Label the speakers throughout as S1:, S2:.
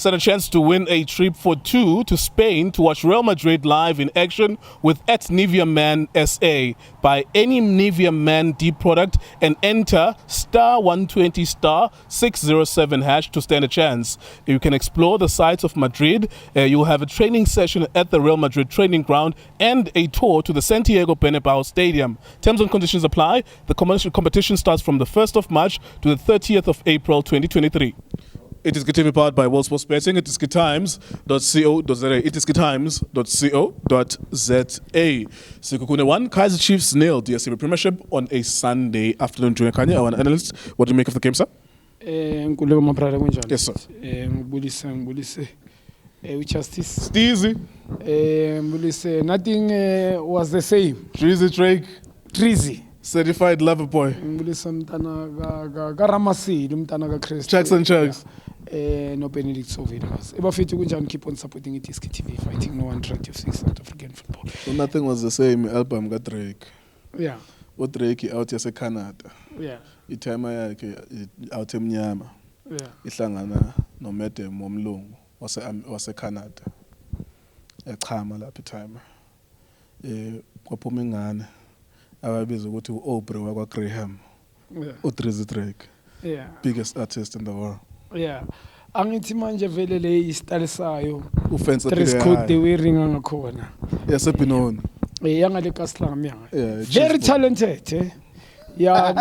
S1: stand a chance to win a trip for two to Spain to watch Real Madrid live in action with Nivea Man SA. Buy any Nivea Man deep product and enter *120 *607 hash to stand a chance. You can explore the sights of Madrid. You will have a training session at the Real Madrid training ground and a tour to the Santiago Bernabeu Stadium. Terms and conditions apply. The competition starts from the 1st of March to the 30th of April 2023. iDiskiTV powered by World Sports Betting. iDiskiTimes.co.za. iDiskiTimes.co.za. Sekhukhune 1, Kaizer Chiefs nil. DSTV Premiership on a Sunday afternoon. During Khanye, our analyst, what do you make of the game, sir?
S2: Yes,
S1: sir.
S2: Justice.
S1: Steezy.
S2: Nothing was the same.
S1: Drizzy Drake.
S2: Drizzy.
S1: Certified lover boy. Jackson Chugs.
S2: No Benedict Soviet. Keep on supporting iDiskiTV, fighting no one tried to fix South African football.
S1: So nothing was the same. Album got Drake.
S2: Yeah.
S1: What Drake out here Canada.
S2: Yeah.
S1: Itime yakhe out emnyama.
S2: Yeah.
S1: Ihlangana no Mede momlungu wase Canada. Echama lapha itime. Kwaphuma ingane. Ababiza ukuthi uOprah wakwa Graham.
S2: Yeah.
S1: Drizzy Drake.
S2: Yeah.
S1: Biggest artist in the world.
S2: Yeah. Angithi manje vele le istyle sayo.
S1: Ufensa
S2: dress code the wearing ngakhona.
S1: Yasebinoni.
S2: Yangale Kaslam yanga.
S1: Yeah.
S2: Very talented, eh? Yeah,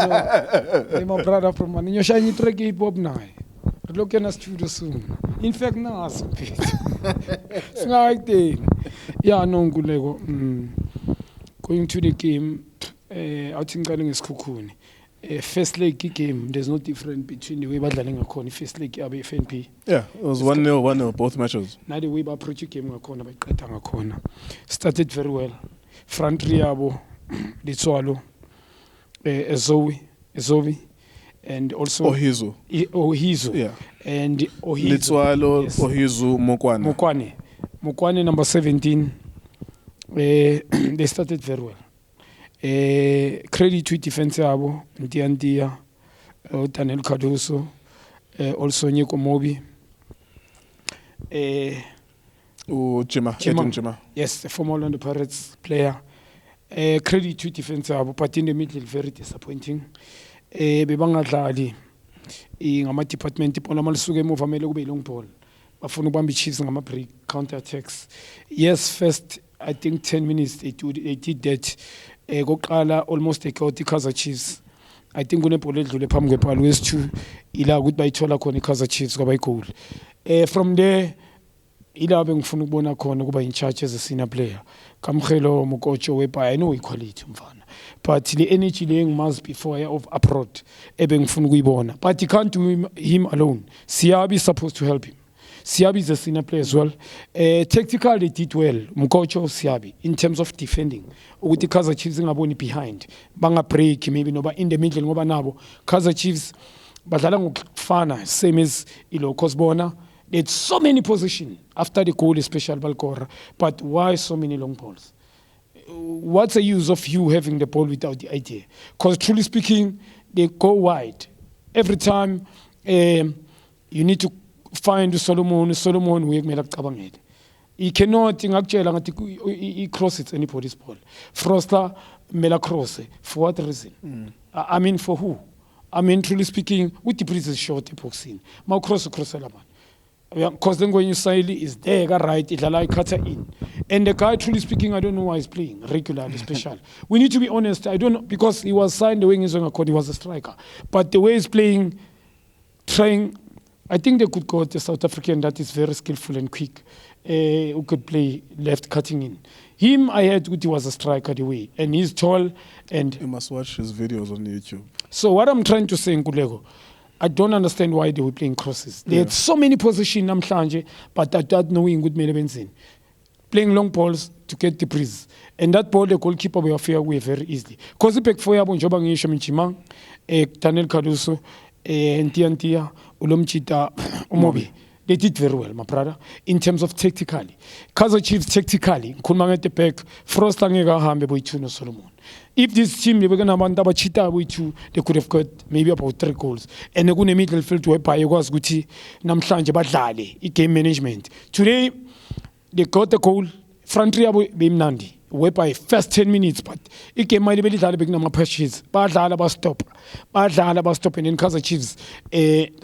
S2: my brother from Manino shiny track hip hop now. Look in a studio soon. In fact, now some page. Yeah, no Gulego. Going to the game, I think I think Sekhukhune. First leg game, there's no difference between the way Badlaning Akon, first leg FNP.
S1: Yeah, it was 1-0, both matches.
S2: Now the way approach game Akona by Katanga Akona. Started very well. Front Riabo, Litswalo, Ezovi, and also Ohizo. Yeah. And Ohizo.
S1: Litswalo, yes. Ohizo,
S2: Mokwane number 17. They started very well. Credit to defense abo, Ndiandia, Daniel Cardoso, also Nico Mobi.
S1: Chima.
S2: Yes, the former Orlando Pirates player. Credit to defense abo, but in the middle very disappointing. Bebangadlali ngama department ipona malisuke emuva mele kube long ball. Bafuna ubamba iChiefs ngama break counter attacks. Yes, first I think 10 minutes they did that. Goqala almost a chaotic Kaizer Chiefs. I think kunebhola edlule phambi kwepalo wes2 ila ukuthi bayithola khona iKaizer Chiefs kwaba igoal. From there ila bengifuna ukubona khona kuba in charge as a senior player. Kamkhelo Mokocho wepa I know equality mfana. But the energy laying must be for of abroad ebengifuna ukuyibona. But he can't do him alone. Siabi is supposed to help him. Siabi is a senior player as well. Tactically, they did well. Mukocho Siabi in terms of defending. With the Kaizer Chiefs ngaboni behind. Banga break maybe no, but in the middle ngoba nabo. Kaizer Chiefs badlala ngokufana same as ilo Kosbona. They had so many positions after the goal, especially Balcora. But why so many long balls? What's the use of you having the ball without the idea? Because truly speaking, they go wide every time. You need to find Solomon we made up Kabanged. He cannot he crosses anybody's ball. Froster Mela cross. For what reason? I mean for who? I mean truly speaking, with the priest short epoxy. Ma cross Element. Because then when you say is there right, it's like cutter in. And the guy truly speaking, I don't know why he's playing regularly, special. We need to be honest, I don't know because he was signed the wing is on a code, he was a striker. But the way he's playing, trying I think they could go the South African that is very skillful and quick, who could play left cutting in. Him, I heard he was a striker the way, and he's tall. And
S1: you must watch his videos on YouTube.
S2: So what I'm trying to say in Kulego, I don't understand why they were playing crosses. They had so many positions, but I don't know in good benzine. Playing long balls to get the breeze. And that ball, the goalkeeper will fair away very easily. Because the pick for Yabon Jobang Yeshaminchimang, Daniel Cardoso, Ntiantia, Ulomchita, Umobi. they did very well, my brother, in terms of tactically. Kaizer Chiefs tactically, ngikhuluma ngete back, Frost angeke ahambe boy-2 no Solomon. If this team they were going to abachita boy-2, they could have got maybe about 3 goals. And kune middle field whereby was guti namhlanje badlale game management. Today they got the goal, front three bimnandi. Whereby first 10 minutes, but it came my belly big number pressures. Badala stop, and then Kaizer Chiefs,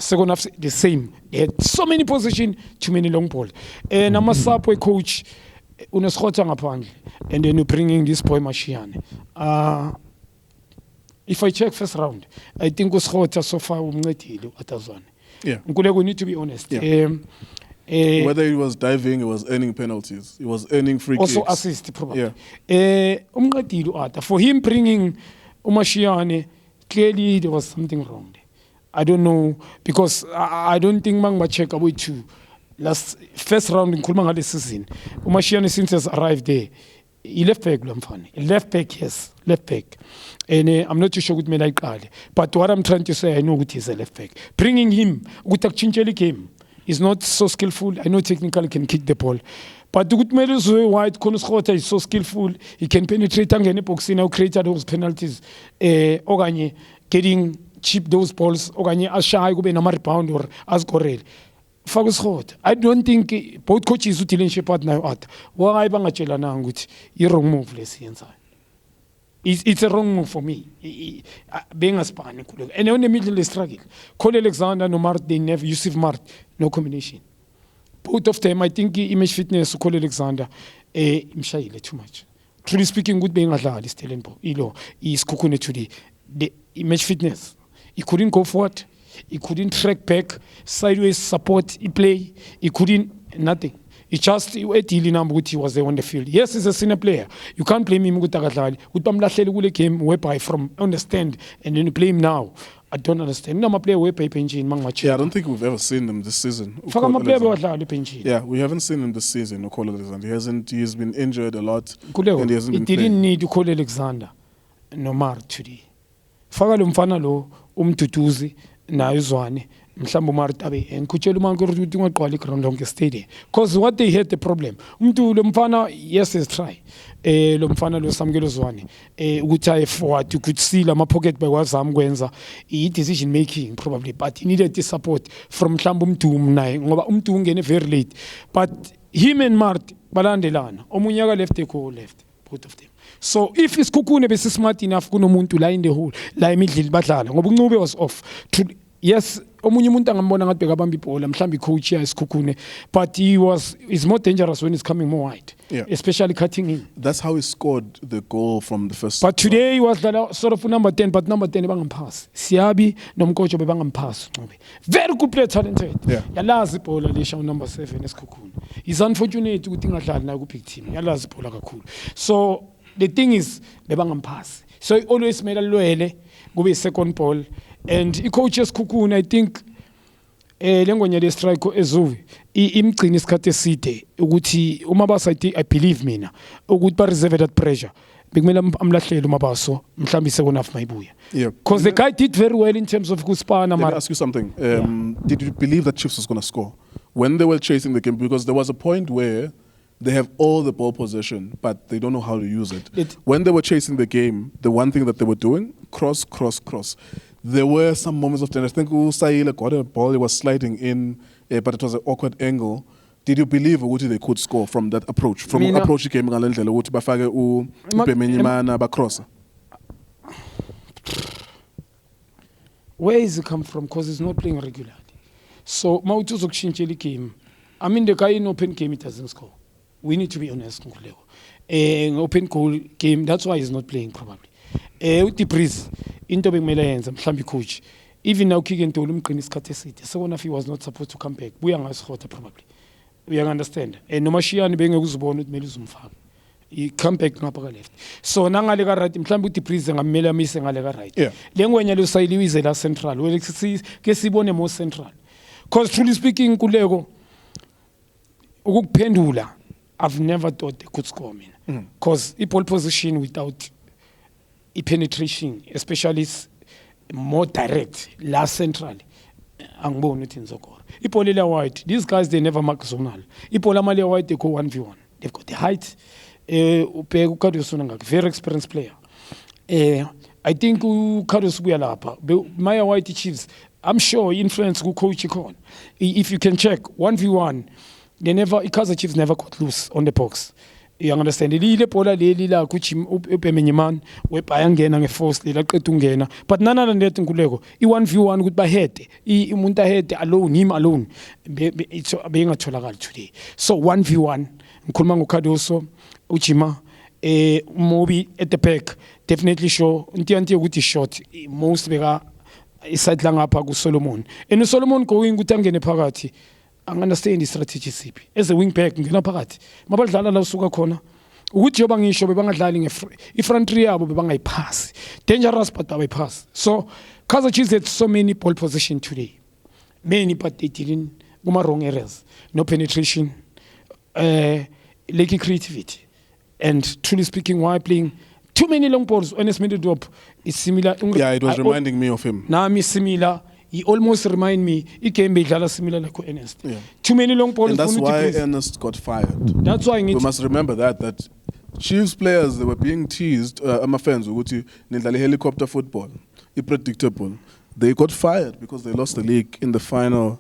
S2: second half the same. They had so many position, too many long ball. And I'm a subway coach, and then you bringing this boy Mashiane. If I check first round, I think Uskota so far
S1: yeah.
S2: We need to be honest.
S1: Yeah. Whether he was diving, he was earning penalties, he was earning free kicks.
S2: Also assist, probably.
S1: Yeah.
S2: For him bringing Umashiane, clearly there was something wrong there. I don't know, because I don't think Mangma check away to last first round in Kulmanga this season. Umashiane since has arrived there. He left back, left back, yes, left back. And I'm not too sure what me like, but what I'm trying to say, I know what is a left back. Bringing him, Utakchincheli came. He's not so skillful. I know technically can kick the ball. But the good medals White Sekgota is so skillful. He can penetrate and get box now create those penalties. Oganye getting cheap those balls. Oganye as shy go be na rebound or as correl. Sekgota. I don't think both coaches who tilling shepherd now at. Why banga chela na nguthi I wrong move less inside. It's a wrong move for me. Being a Spanish. And on the middle they struggle. Cole Alexander, no Mart, they never, Yusuf Mart, no combination. Both of them, I think, image fitness, Cole Alexander, too much. Truly speaking, good being a lad is telling is Sekhukhune today. The image fitness. He couldn't go forward. He couldn't track back, sideways support, he play. He couldn't, nothing. He just he was there on the field. Yes, he's a senior player. You can't blame him with the game whereby from understand and then you play him now. I don't understand. I'm a player whereby
S1: yeah, I don't think we've ever seen him this season. Yeah, we haven't seen him this season. He's been injured a lot. And he hasn't been
S2: didn't need to call Alexander Nomar today. Faka mfana lo umtutuzi na uzwane. Mhlambo maritabe ngikutshela uma ukuthi ungaqwala iground lonke stadium because what they had the problem umuntu lo mfana yes is try lo mfana lo Samkelo Zwane ukuthi aye forward ukuthi see la pocket bakwazama kwenza I decision making probably but he needed the support from mhlambo umdum naye ngoba umdum ungene very late but him and Mart balandelana omunye aka left eco left both of them. So if Sekhukhune bese smart enough kunomuntu la in the hole la emidlili badlala ngoba uNcube was off yes, omunye umuntu angambona ngathi bekabamba ibhola mhlambi coach ya Sekhukhune but he's more dangerous when he's coming more wide,
S1: yeah.
S2: Especially cutting in.
S1: That's how he scored the goal from the first.
S2: But today he was sort of number 10 but number 10 bangampass. Siyabi nomcoach bebangampass. Very good player, talented.
S1: Yeah.
S2: Yalazi ibhola lesha number 7 Sekhukhune. He's unfortunate ukuthi ngadlali na ku big team. Yalazi ibhola kakhulu. So the thing is bebangampass. So he always made a loyele kube second ball. And i-coaches Sekhukhune, I think lengwenya le strike ezuvi imgcina isikhathi eside ukuthi uMabaso I believe mina ukuthi ba reserve that pressure bekumele amlahlele uMabaso mhlambi second half mayibuya because the guy did very well in terms of kuspana.
S1: Let me ask you something. Did you believe that Chiefs was going to score when they were chasing the game? Because there was a point where they have all the ball possession, but they don't know how to use it. When they were chasing the game, the one thing that they were doing, cross. There were some moments of tension. I think Usaile got a ball, he was sliding in, but it was an awkward angle. Did you believe Uguti they could score from that approach? From approach came Uguti bafake uPemenyimana bakrossa.
S2: Where is it come from? Because he's not playing regularly. So Mautu zokushintshela game. I mean the guy in open game he doesn't score. We need to be honest. Open goal game, that's why he's not playing probably. Utipris into bekumele yenza mhlambi coach even now kick into umqina isikhathi eside so if he was not supposed to come back buya ngaSekgota probably we understand noMashiyane bengekuzibona ukuthi kumele uzumfaka I come back ngapha ka left so nangale ka right mhlambi utipris ngamele amise ngale ka right lengwenya lo sayiliwize la central well ke sibone more central because truly speaking kuleko ukuphendula I've never thought they could score mina because I ball position without penetration, especially more direct, last central, angiboni ukuthi nizokora. Ipolela White, these guys, they never mark zonal. Ipola White, they go 1v1. They've got the height. Very experienced player. I think Carlos Buyalapa, Maya White Chiefs, I'm sure influence who coach on. If you can check 1v1, they never Kaizer Chiefs never got loose on the box. You understand? Lile pola leli la kuchi upemenyeman webayangena ngeforce lila qetungena. But nana than that nkuleko. I1v1 ukuthi bahede. Umuntu ahede alone, him alone. It's being atholakala today. So 1v1 ngikhuluma ngoKadoso Uchima Mobi at the back definitely sure unti ukuthi shot most beka iside la ngapha ku Solomon. And Solomon going ukuthi angene phakathi. Understand the strategy siphi as a wing back ngena phakathi mabadlala la usuka khona ukuthi yoba ngisho bebangadlali front three yabo bebangayipass dangerous but abayipass. So Kaizer Chiefs had so many ball position today, many, but they didn't kuma wrong areas, no penetration, lacking creativity, and truly speaking, why playing too many long balls on a minute drop is similar.
S1: Yeah, it was reminding me of him.
S2: Now me similar. He almost remind me, he came be similar like Ernest.
S1: Yeah.
S2: Too many long balls.
S1: And that's why Ernest got fired.
S2: That's why
S1: we must remember that Chiefs players, they were being teased. My fans, helicopter football, predictable. They got fired because they lost the league in the final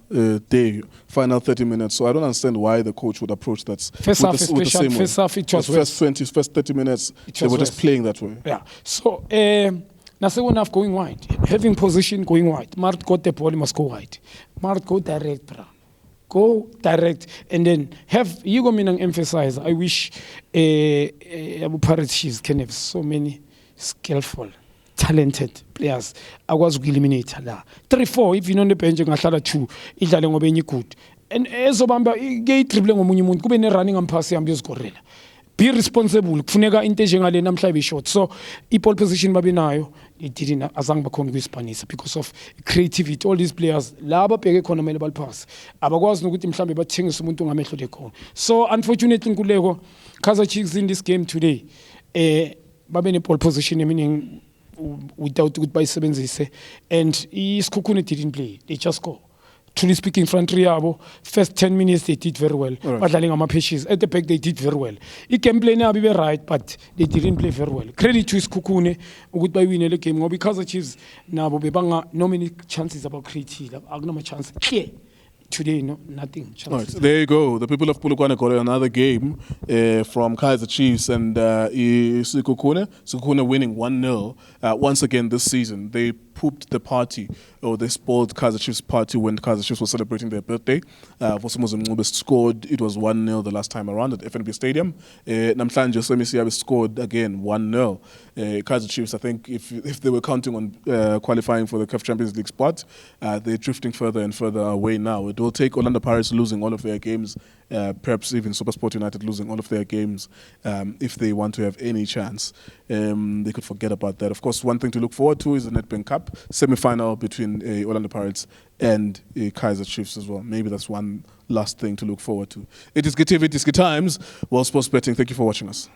S1: final 30 minutes. So I don't understand why the coach would approach that.
S2: First half,
S1: first 30 minutes, they were just playing that way.
S2: Yeah. So. Now, second half going wide, having position going wide. Mart got the ball, must go wide. Mart go direct, bro. Go direct, and then have you go and emphasize. I wish Abu Pirates Chiefs can have so many skillful, talented players. I was eliminate la 3-4. If you know the bench, you can 2. Idlale ngobe enye good. And ezobamba gate dribbling ngomunye umuntu kube ne running and pass yami yozigorela. Be responsible. Kufuneka into njengale namhla short. So i-ball position babinayo ididina azange bakhona kuyispanisa because of creativity. All these players laba bheke khona mele balpass. Abakwazi ukuthi mhlambe bathengise umuntu ngamehlo lekhona. So unfortunately Nkuleko Kaizer Chiefs in this game today babe ne ball position meaning without ukuthi bayisebenzise, and iSekhukhune didn't play. They just score. Truly speaking, front three yabo, first 10 minutes they did very well. Badlaling ama pitches at the back they did very well. It can play now be right, but they didn't play very well. Credit to Sekhukhune ukuthi bayiwine le game ngoba because of Chiefs nabo bebanga no many chances about creative. Akunama chance clear. Today, no, nothing.
S1: Right, there you go. The people of Polokwane got another game from Kaizer Chiefs and Sekhukhune winning 1-0 once again this season. They pooped the party, or they spoiled Kaizer Chiefs' party when Kaizer Chiefs was celebrating their birthday. Vosimozo Mncube scored. It was 1-0 the last time around at FNB Stadium. Namhlanje Semisiabe scored again 1-0. Kaizer Chiefs, I think, if they were counting on qualifying for the CAF Champions League spot, they're drifting further and further away now. It will take Orlando Pirates losing all of their games, perhaps even SuperSport United losing all of their games, if they want to have any chance. They could forget about that. Of course, one thing to look forward to is the Nedbank Cup semi-final between Orlando Pirates and Kaizer Chiefs as well. Maybe that's one last thing to look forward to. It is iDiskiTV, iDiskiTimes, World Sports Betting. Thank you for watching us.